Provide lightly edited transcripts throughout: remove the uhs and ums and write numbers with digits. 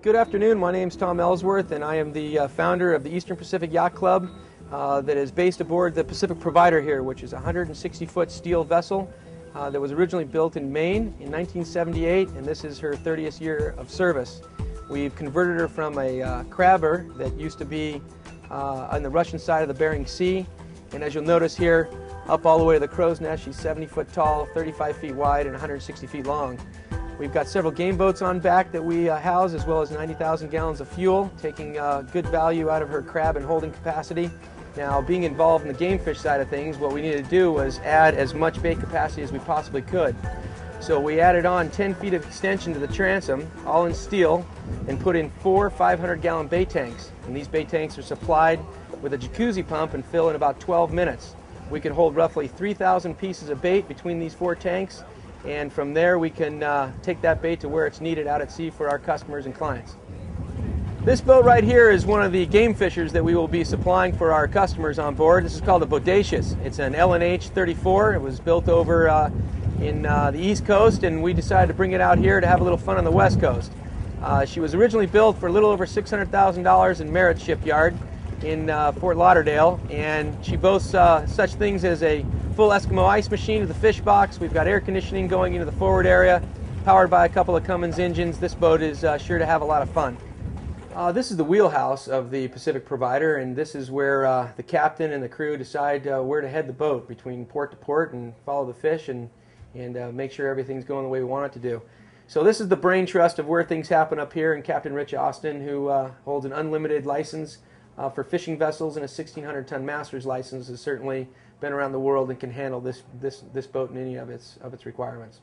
Good afternoon, my name is Tom Ellsworth and I am the founder of the Eastern Pacific Yacht Club that is based aboard the Pacific Provider here, which is a 160-foot steel vessel that was originally built in Maine in 1978, and this is her 30th year of service. We've converted her from a crabber that used to be on the Russian side of the Bering Sea, and as you'll notice here, up all the way to the crow's nest, she's 70 foot tall, 35 feet wide, and 160 feet long. We've got several game boats on back that we house, as well as 90,000 gallons of fuel, taking good value out of her crab and holding capacity. Now, being involved in the game fish side of things, what we needed to do was add as much bait capacity as we possibly could. So we added on 10 feet of extension to the transom, all in steel, and put in 4 500-gallon bait tanks. And these bait tanks are supplied with a jacuzzi pump and fill in about 12 minutes. We can hold roughly 3,000 pieces of bait between these 4 tanks, and from there we can take that bait to where it's needed out at sea for our customers and clients. This boat right here is one of the game fishers that we will be supplying for our customers on board. This is called a Bodacious. It's an L&H 34. It was built over in the East Coast, and we decided to bring it out here to have a little fun on the West Coast. She was originally built for a little over $600,000 in Merritt Shipyard in Fort Lauderdale, and she boasts such things as a full Eskimo ice machine with a fish box. We've got air conditioning going into the forward area, powered by a couple of Cummins engines. This boat is sure to have a lot of fun. This is the wheelhouse of the Pacific Provider, and this is where the captain and the crew decide where to head the boat between port to port and follow the fish and make sure everything's going the way we want it to do. So this is the brain trust of where things happen up here, and Captain Rich Austin, who holds an unlimited license for fishing vessels and a 1,600-ton master's license, has certainly been around the world and can handle this boat and any of its requirements.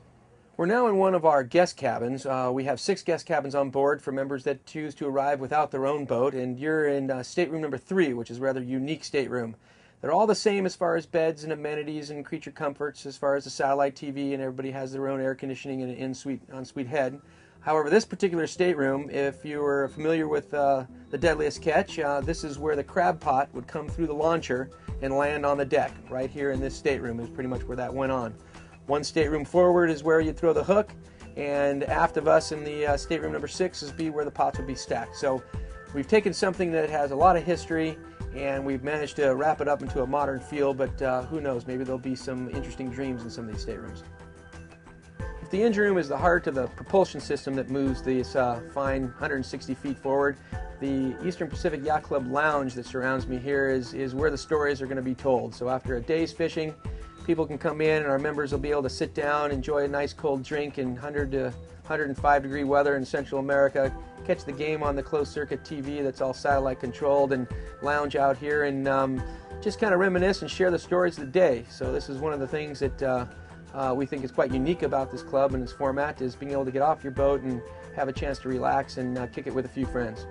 We're now in one of our guest cabins. We have 6 guest cabins on board for members that choose to arrive without their own boat, and you're in stateroom number 3, which is a rather unique stateroom. They're all the same as far as beds and amenities and creature comforts, as far as the satellite TV, and everybody has their own air conditioning and an ensuite head. However, this particular stateroom, if you were familiar with The Deadliest Catch, this is where the crab pot would come through the launcher and land on the deck. Right here in this stateroom is pretty much where that went on. One stateroom forward is where you throw the hook, and aft of us in the stateroom number 6 is where the pots would be stacked. So we've taken something that has a lot of history and we've managed to wrap it up into a modern feel, but who knows, maybe there'll be some interesting dreams in some of these staterooms. The engine room is the heart of the propulsion system that moves this fine 160 feet forward. The Eastern Pacific Yacht Club lounge that surrounds me here is where the stories are going to be told. So after a day's fishing, people can come in and our members will be able to sit down, enjoy a nice cold drink in 100 to 105 degree weather in Central America, catch the game on the closed circuit TV that's all satellite controlled, and lounge out here and just kind of reminisce and share the stories of the day. So this is one of the things that we think is quite unique about this club and its format, is being able to get off your boat and have a chance to relax and kick it with a few friends.